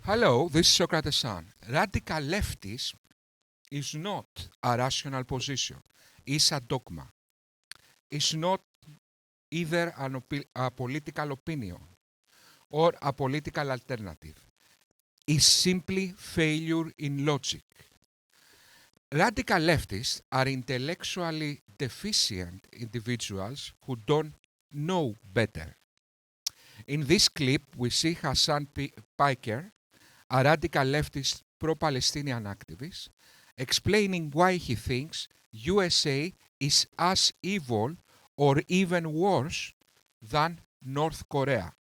Hello, this is Socrates Son. Radical leftism is not a rational position. It's a dogma. It's not either a political opinion or a political alternative. It's simply failure in logic. Radical leftists are intellectually deficient individuals who don't know better. In this clip, we see Hasan Piker, a radical leftist pro-Palestinian activist, explaining why he thinks USA is as evil or even worse than North Korea.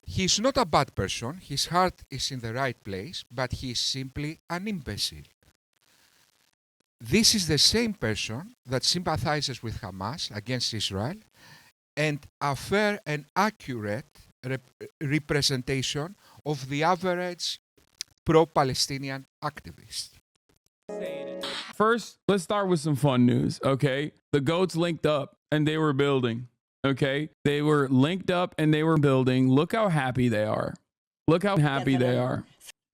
He's not a bad person, his heart is in the right place, but he is simply an imbecile. This is the same person that sympathizes with Hamas against Israel and a fair and accurate representation of the average pro-Palestinian activist. First, let's start with some fun news, okay? The goats linked up and they were building, okay? They were linked up and they were building. Look how happy they are. Look how happy they are.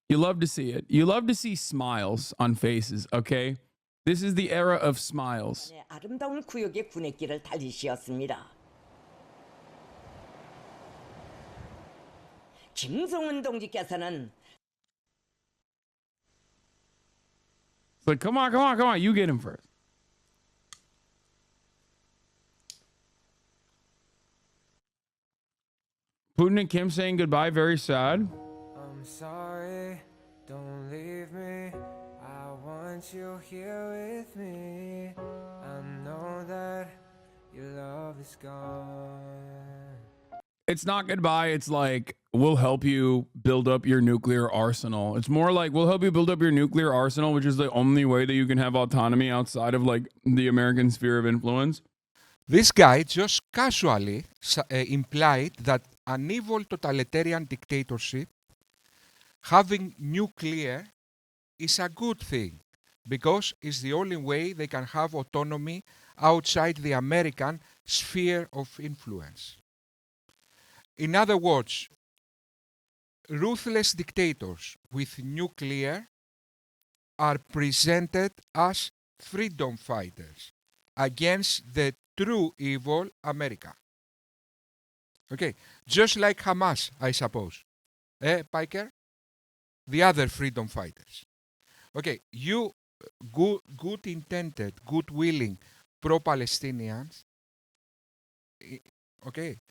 You love to see it. You love to see smiles on faces, okay? This is the era of smiles. 아름다운 구역의 군의길을 달리시었습니다. 김성은 동지께서는 It's like, come on. You get him first. Putin and Kim saying goodbye, very sad. I'm sorry, don't leave me. I want you here with me. I know that your love is gone. It's not goodbye. It's like, we'll help you build up your nuclear arsenal. It's more like, we'll help you build up your nuclear arsenal, which is the only way that you can have autonomy outside of like the American sphere of influence. This guy just casually implied that an evil totalitarian dictatorship having nuclear is a good thing because it's the only way they can have autonomy outside the American sphere of influence. In other words, ruthless dictators with nuclear are presented as freedom fighters against the true evil America. Okay, just like Hamas, I suppose. Piker? The other freedom fighters. Okay, you good-intended, good-willing pro-Palestinians, okay,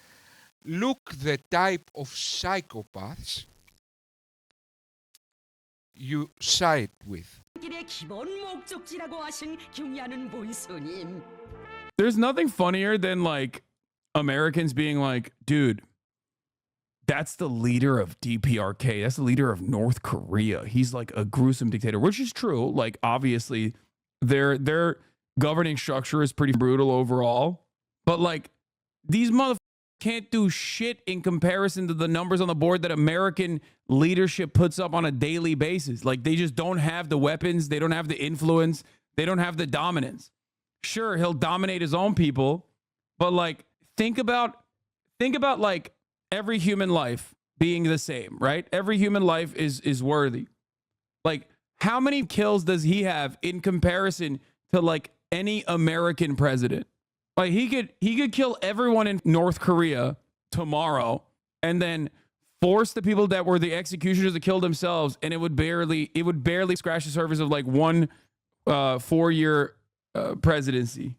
look the type of psychopaths you side with. There's nothing funnier than like Americans being like, dude, that's the leader of DPRK. That's the leader of North Korea. He's like a gruesome dictator, which is true. Like, obviously, their governing structure is pretty brutal overall. But like, these motherfuckers can't do shit in comparison to the numbers on the board that American leadership puts up on a daily basis. Like, they just don't have the weapons. They don't have the influence. They don't have the dominance. Sure, he'll dominate his own people, but like, think about like every human life being the same, right? Every human life is worthy. Like, how many kills does he have in comparison to like any American president? Like, he could kill everyone in North Korea tomorrow and then force the people that were the executioners to kill themselves, and it would barely scratch the surface of like one 4-year presidency.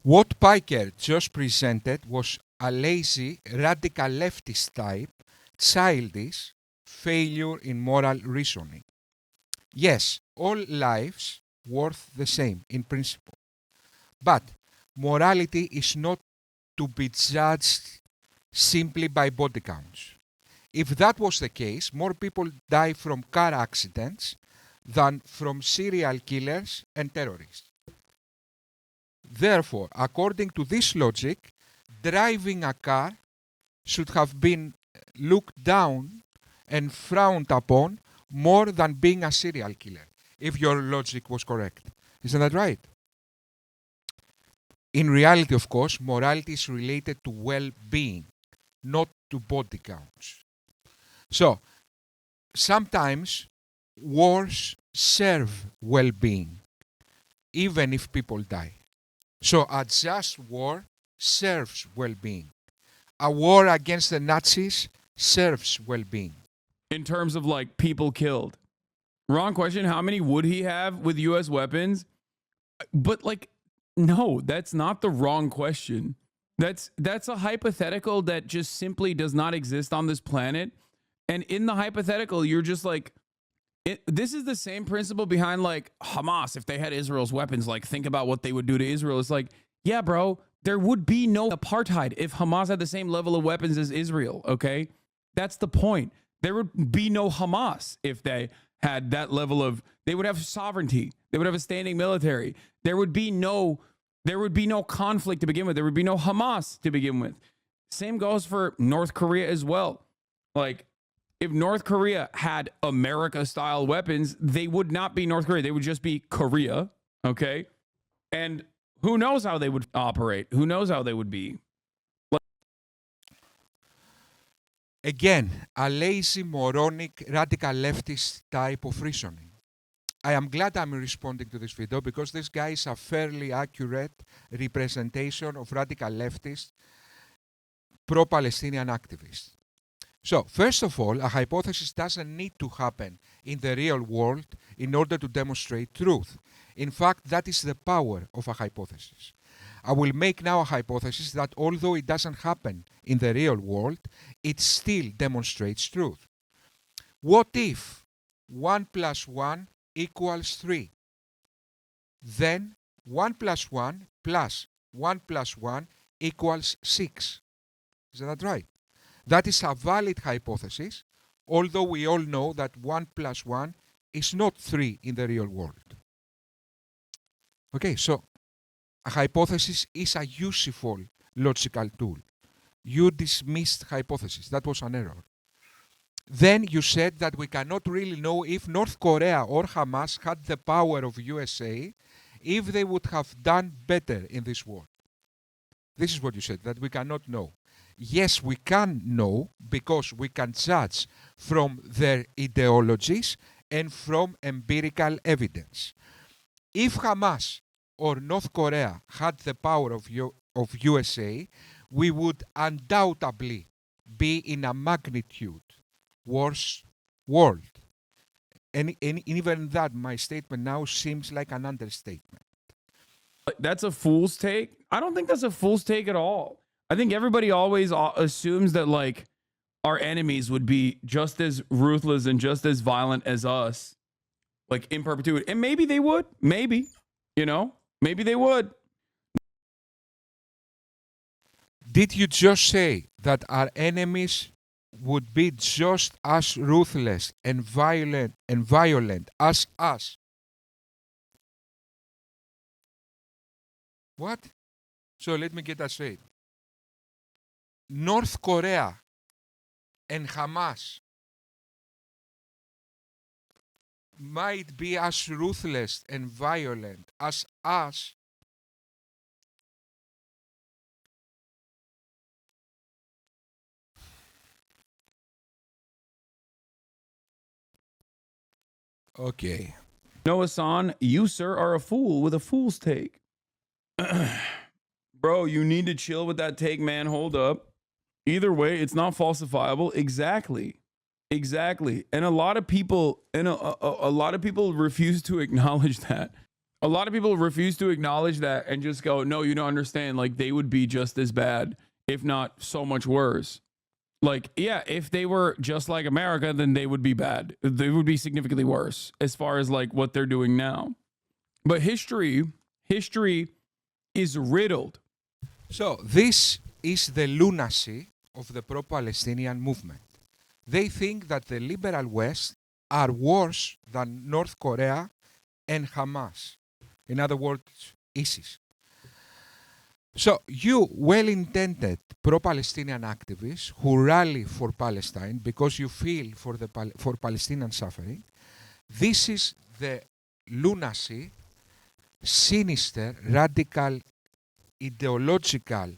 What Piker just presented was a lazy, radical leftist type, childish failure in moral reasoning. Yes, all lives worth the same in principle. But morality is not to be judged simply by body counts. If that was the case, more people die from car accidents than from serial killers and terrorists. Therefore, according to this logic, driving a car should have been looked down and frowned upon more than being a serial killer, if your logic was correct. Isn't that right? In reality, of course, morality is related to well-being, not to body counts. So, sometimes wars serve well-being, even if people die. So a just war serves well-being. A war against the Nazis serves well-being. In terms of like people killed. Wrong question. How many would he have with US weapons? But like, no, that's not the wrong question. That's a hypothetical that just simply does not exist on this planet. And in the hypothetical, you're just like, this is the same principle behind like Hamas. If they had Israel's weapons, like think about what they would do to Israel. It's like, yeah, bro, there would be no apartheid if Hamas had the same level of weapons as Israel. Okay. That's the point. There would be no Hamas if they had that level of, they would have sovereignty. They would have a standing military. There would be no conflict to begin with. There would be no Hamas to begin with. Same goes for North Korea as well. Like, if North Korea had America-style weapons, they would not be North Korea. They would just be Korea, okay? And who knows how they would operate? Who knows how they would be? Again, a lazy, moronic, radical leftist type of reasoning. I am glad I'm responding to this video because this guy is a fairly accurate representation of radical leftist pro-Palestinian activists. So, first of all, a hypothesis doesn't need to happen in the real world in order to demonstrate truth. In fact, that is the power of a hypothesis. I will make now a hypothesis that although it doesn't happen in the real world, it still demonstrates truth. What if 1 + 1 = 3? Then 1 + 1 plus 1 + 1 = 6. Is that right? That is a valid hypothesis, although we all know that 1 + 1 is not 3 in the real world. Okay, so a hypothesis is a useful logical tool. You dismissed hypothesis. That was an error. Then you said that we cannot really know if North Korea or Hamas had the power of USA if they would have done better in this war. This is what you said, that we cannot know. Yes, we can know because we can judge from their ideologies and from empirical evidence. If Hamas or North Korea had the power of USA, we would undoubtedly be in a magnitude worse world. And even that, my statement now seems like an understatement. That's a fool's take? I don't think that's a fool's take at all. I think everybody always assumes that like our enemies would be just as ruthless and just as violent as us, like in perpetuity. And maybe they would, maybe, maybe they would. Did you just say that our enemies would be just as ruthless and violent as us? What? So let me get that straight. North Korea and Hamas might be as ruthless and violent as us. Okay. No, Hasan, you, sir, are a fool with a fool's take. Bro, you need to chill with that take, man. Hold up. Either way, it's not falsifiable. Exactly. And a lot of people, a lot of people refuse to acknowledge that. A lot of people refuse to acknowledge that and just go, no, you don't understand. Like, they would be just as bad, if not so much worse. Like, yeah, if they were just like America, then they would be bad. They would be significantly worse as far as like what they're doing now. But history is riddled. So this is the lunacy of the pro-Palestinian movement. They think that the liberal West are worse than North Korea and Hamas. In other words, ISIS. So you well-intended pro-Palestinian activists who rally for Palestine because you feel for Palestinian suffering, this is the lunacy, sinister, radical, ideological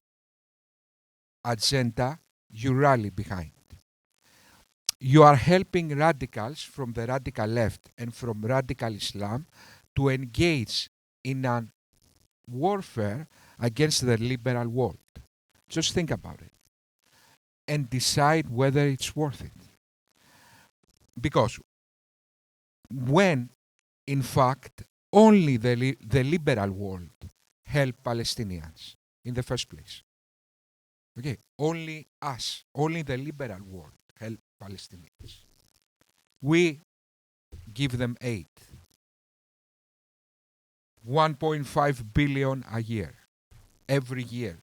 agenda you rally behind. you are helping radicals from the radical left and from radical Islam to engage in a warfare against the liberal world. Just think about it and decide whether it's worth it. Because when, in fact, only the liberal world helped Palestinians in the first place. Okay, only us, only the liberal world helped Palestinians. We give them aid. 1.5 billion a year, every year,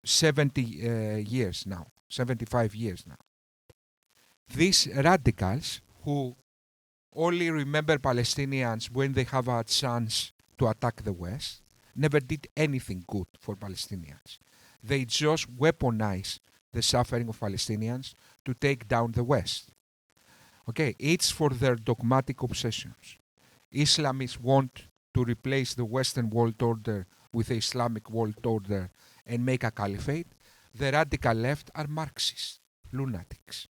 70 years now, 75 years now. These radicals who only remember Palestinians when they have a chance to attack the West never did anything good for Palestinians. They just weaponize the suffering of Palestinians to take down the West. Okay, it's for their dogmatic obsessions. Islamists want to replace the Western world order with the Islamic world order and make a caliphate. The radical left are Marxists, lunatics.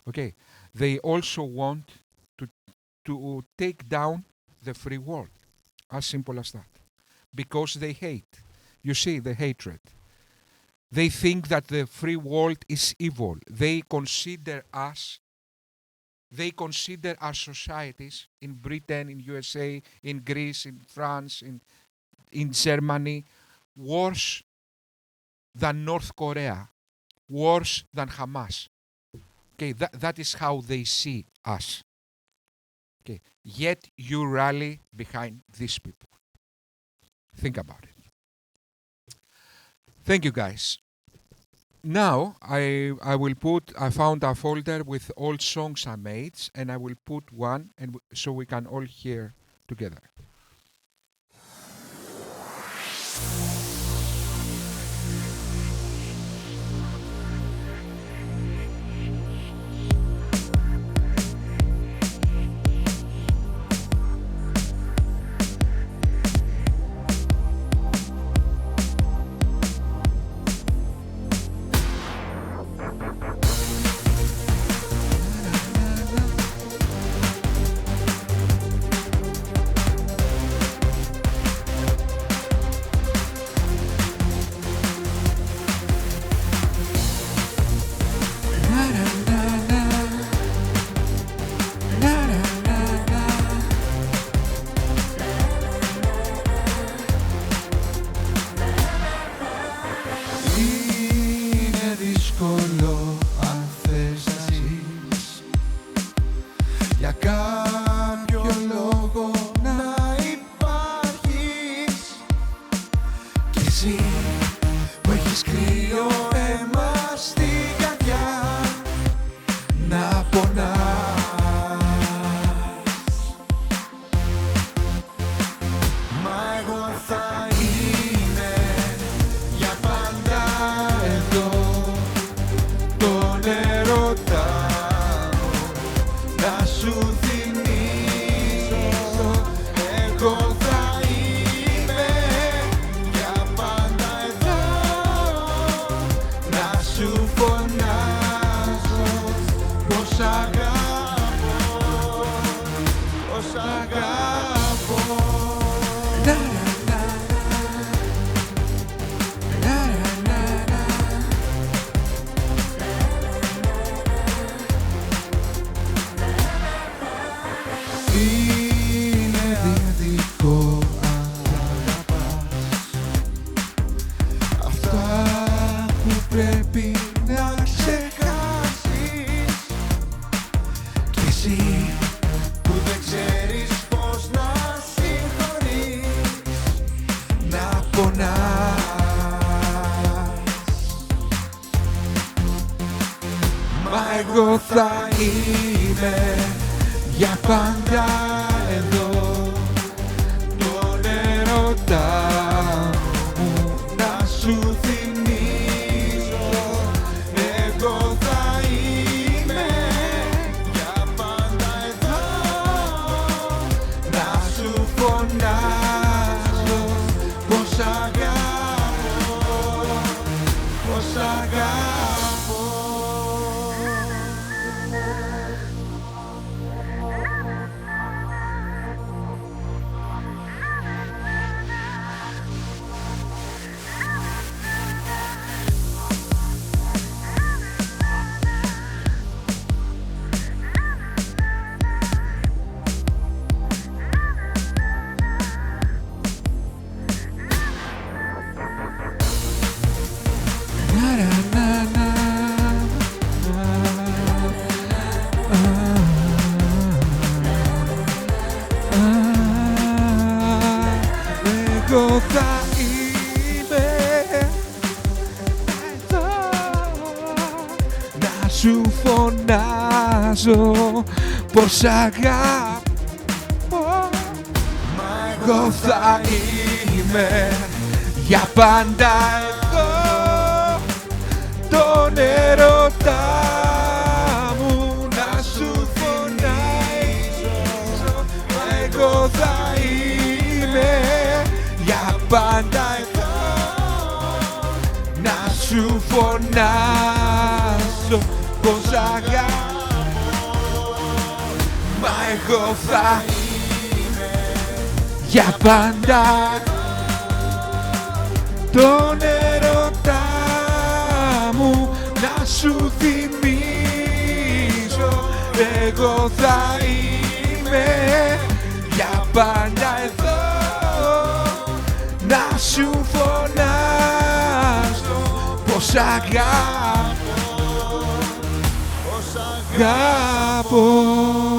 Okay, they also want to take down the free world, as simple as that, because they hate. You see the hatred. They think that the free world is evil. They consider our societies in Britain, in USA, in Greece, in France, in Germany, worse than North Korea, worse than Hamas. Okay, that is how they see us. Okay, yet you rally behind these people. Think about it. Thank you, guys. Now, I found a folder with all songs I made, and I will put one so we can all hear together. Εγώ θα είμαι για πάντα εδώ, τον έρωτά μου να σου θυμίζω. Εγώ θα είμαι για πάντα εδώ, να σου φωνάζω πως αγαπώ, πως αγαπώ. φωνάζω πως αγαπώ. Εγώ θα είμαι για πάντα εδώ, τον έρωτά μου να σου φωνάζω. Εγώ θα είμαι για πάντα εδώ, να σου φωνάζω πως αγαπώ. Μα εγώ θα είμαι για πάντα τον έρωτά μου να σου θυμίζω. Εγώ θα είμαι για πάντα εδώ, να σου φωνάζω πως αγαπώ, πως αγαπώ.